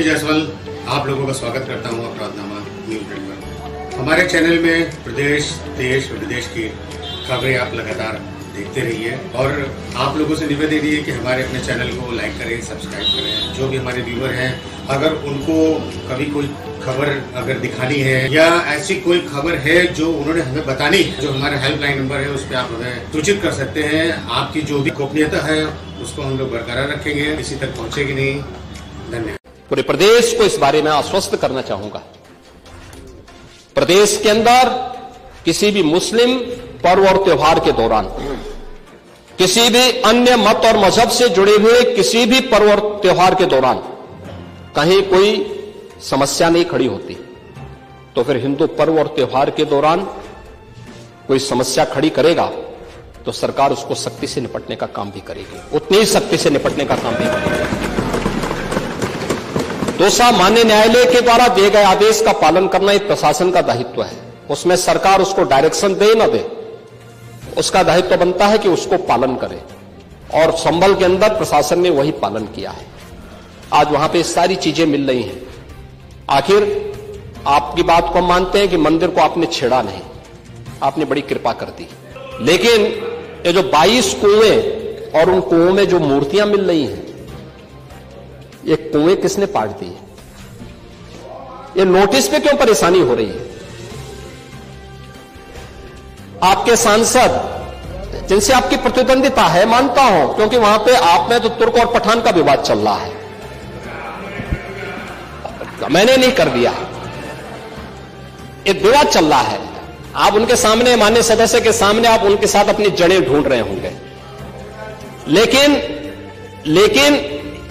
जायसवाल आप लोगों का स्वागत करता हूं अपराधनामा न्यूज नेटवर्क। हमारे चैनल में प्रदेश, देश और विदेश की खबरें आप लगातार देखते रहिए और आप लोगों से निवेदन है कि हमारे अपने चैनल को लाइक करें, सब्सक्राइब करें। जो भी हमारे व्यूअर हैं, अगर उनको कभी कोई खबर अगर दिखानी है या ऐसी कोई खबर है जो उन्होंने हमें बतानी है, जो हमारा हेल्पलाइन नंबर है उस पर आप हमें सूचित कर सकते हैं। आपकी जो भी गोपनीयता है उसको हम लोग बरकरार रखेंगे, किसी तक पहुंचेगी नहीं। धन्यवाद। पूरे प्रदेश को इस बारे में आश्वस्त करना चाहूंगा, प्रदेश के अंदर किसी भी मुस्लिम पर्व और त्योहार के दौरान, किसी भी अन्य मत और मजहब से जुड़े हुए किसी भी पर्व और त्योहार के दौरान कहीं कोई समस्या नहीं खड़ी होती, तो फिर हिंदू पर्व और त्योहार के दौरान कोई समस्या खड़ी करेगा तो सरकार उसको सख्ती से निपटने का काम भी करेगी, उतनी ही सख्ती से निपटने का काम भी करेगी। दूसरा, माननीय न्यायालय के द्वारा दिए गए आदेश का पालन करना एक प्रशासन का दायित्व है। उसमें सरकार उसको डायरेक्शन दे न दे, उसका दायित्व बनता है कि उसको पालन करे, और संभल के अंदर प्रशासन ने वही पालन किया है। आज वहां पे सारी चीजें मिल रही हैं। आखिर आपकी बात को हम मानते हैं कि मंदिर को आपने छेड़ा नहीं, आपने बड़ी कृपा कर दी, लेकिन ये जो 22 कुएं और उन कुओं में जो मूर्तियां मिल रही हैं, ये कुएं किसने पाट दी है? ये नोटिस पे क्यों परेशानी हो रही है? आपके सांसद जिनसे आपकी प्रतिद्वंदिता है, मानता हूं, क्योंकि वहां पे आप में तो तुर्क और पठान का विवाद चल रहा है, मैंने नहीं कर दिया, एक विवाद चल रहा है। आप उनके सामने, माननीय सदस्य के सामने, आप उनके साथ अपनी जड़ें ढूंढ रहे होंगे, लेकिन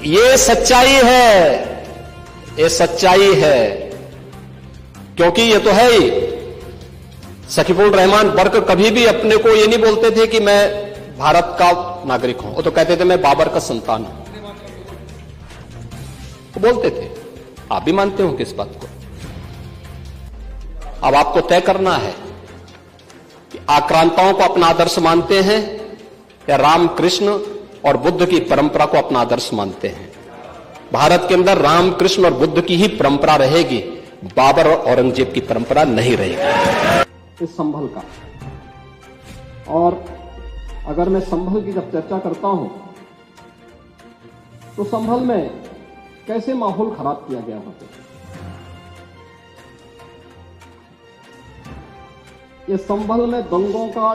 ये सच्चाई है, ये सच्चाई है, क्योंकि ये तो है ही। सकीफुल रहमान बर्क कभी भी अपने को ये नहीं बोलते थे कि मैं भारत का नागरिक हूं, वो तो कहते थे मैं बाबर का संतान हूं, वो बोलते थे। आप भी मानते हो किस बात को? अब आपको तय करना है कि आक्रांताओं को अपना आदर्श मानते हैं या राम, कृष्ण और बुद्ध की परंपरा को अपना आदर्श मानते हैं। भारत के अंदर राम, कृष्ण और बुद्ध की ही परंपरा रहेगी, बाबर और औरंगजेब की परंपरा नहीं रहेगी। इस संभल का, और अगर मैं संभल की जब चर्चा करता हूं तो संभल में कैसे माहौल खराब किया गया वहां पे। ये संभल में दंगों का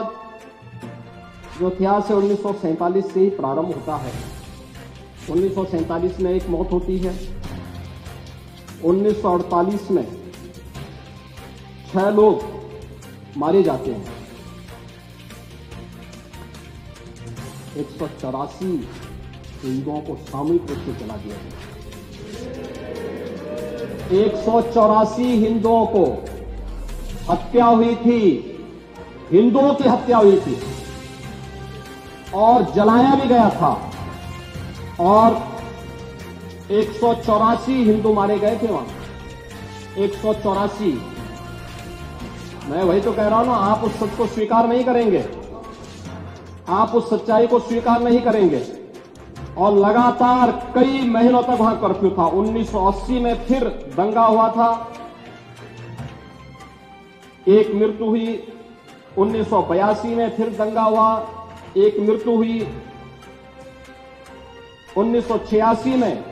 जो इतिहास है 1947 से ही प्रारंभ होता है। 1947 में एक मौत होती है, 1948 में 6 लोग मारे जाते हैं, 184 हिंदुओं को सामूहिक रूप से जला दिया गया। 184 हिंदुओं को हत्या हुई थी, हिंदुओं की हत्या हुई थी और जलाया भी गया था, और 184 हिंदू मारे गए थे वहां। 184। मैं वही तो कह रहा हूं ना, आप उस सच को स्वीकार नहीं करेंगे, आप उस सच्चाई को स्वीकार नहीं करेंगे, और लगातार कई महीनों तक वहां कर्फ्यू था। 1980 में फिर दंगा हुआ था, एक मृत्यु हुई। 1982 में फिर दंगा हुआ, एक मृत्यु हुई। 1986 में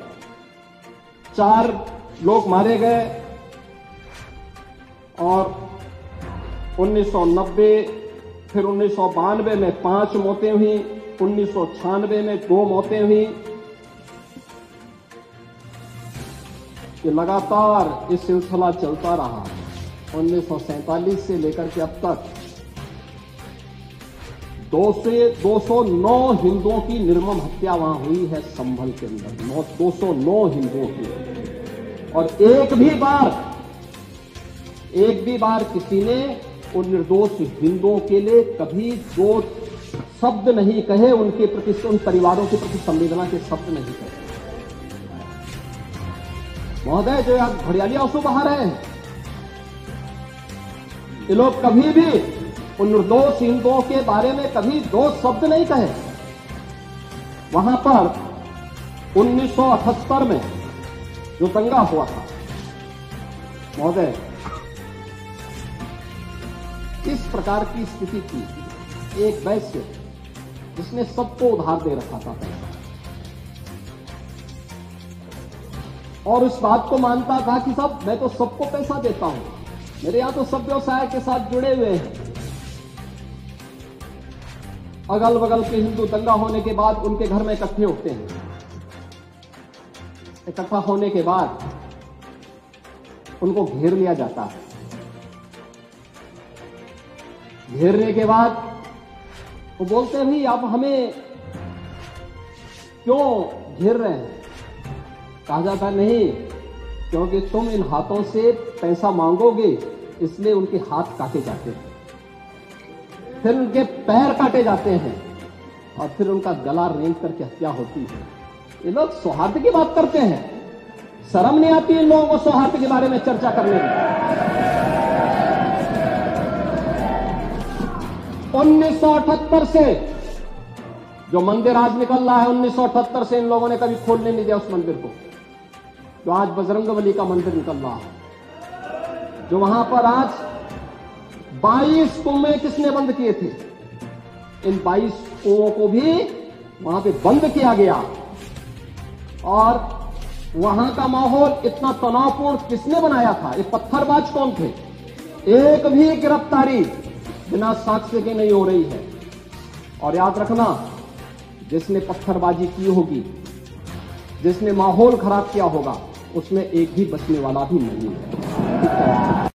4 लोग मारे गए, और 1990 फिर 1992 में 5 मौतें हुई, 1996 में 2 मौतें हुई। ये लगातार ये सिलसिला चलता रहा। 1947 से लेकर के अब तक 209 हिंदुओं की निर्मम हत्या वहां हुई है संभल के अंदर। 209 हिंदुओं की, और एक भी बार किसी ने उन निर्दोष हिंदुओं के लिए कभी 2 शब्द नहीं कहे, उनके प्रति, उन परिवारों के प्रति संवेदना के शब्द नहीं कहे। महोदय, जो आप घड़ियाली आंसू बहा रहे हैं, ये लोग कभी भी उन निर्दोष हिंदुओं के बारे में कभी 2 शब्द नहीं कहे। वहां पर 1978 में जो दंगा हुआ था। महोदय, इस प्रकार की स्थिति थी। एक वैश्य जिसने सबको उधार दे रखा था पैसा, और उस बात को मानता था कि साहब मैं तो सबको पैसा देता हूं, मेरे यहां तो सब व्यवसाय के साथ जुड़े हुए हैं। अगल बगल के हिंदू दंगा होने के बाद उनके घर में इकट्ठे होते हैं। इकट्ठा होने के बाद उनको घेर लिया जाता है। घेरने के बाद वो बोलते हैं, भाई आप हमें क्यों घेर रहे हैं? कहा जाता है, नहीं, क्योंकि तुम इन हाथों से पैसा मांगोगे, इसलिए उनके हाथ काटे जाते हैं, फिर उनके पैर काटे जाते हैं, और फिर उनका गला रेंग करके हत्या होती है। ये लोग सौहार्द की बात करते हैं। शर्म नहीं आती इन लोगों को सौहार्द के बारे में चर्चा करने में। 1978 से जो मंदिर आज निकल रहा है, 1978 से इन लोगों ने कभी खोलने नहीं दिया उस मंदिर को। जो आज बजरंगबली का मंदिर निकल रहा है, जो वहां पर आज 22 कुएं किसने बंद किए थे? इन 22 कुओं को भी वहां पे बंद किया गया। और वहां का माहौल इतना तनावपूर्ण किसने बनाया था? ये पत्थरबाज कौन थे? एक भी गिरफ्तारी बिना साक्ष्य के नहीं हो रही है। और याद रखना, जिसने पत्थरबाजी की होगी, जिसने माहौल खराब किया होगा, उसमें एक भी बचने वाला भी नहीं है।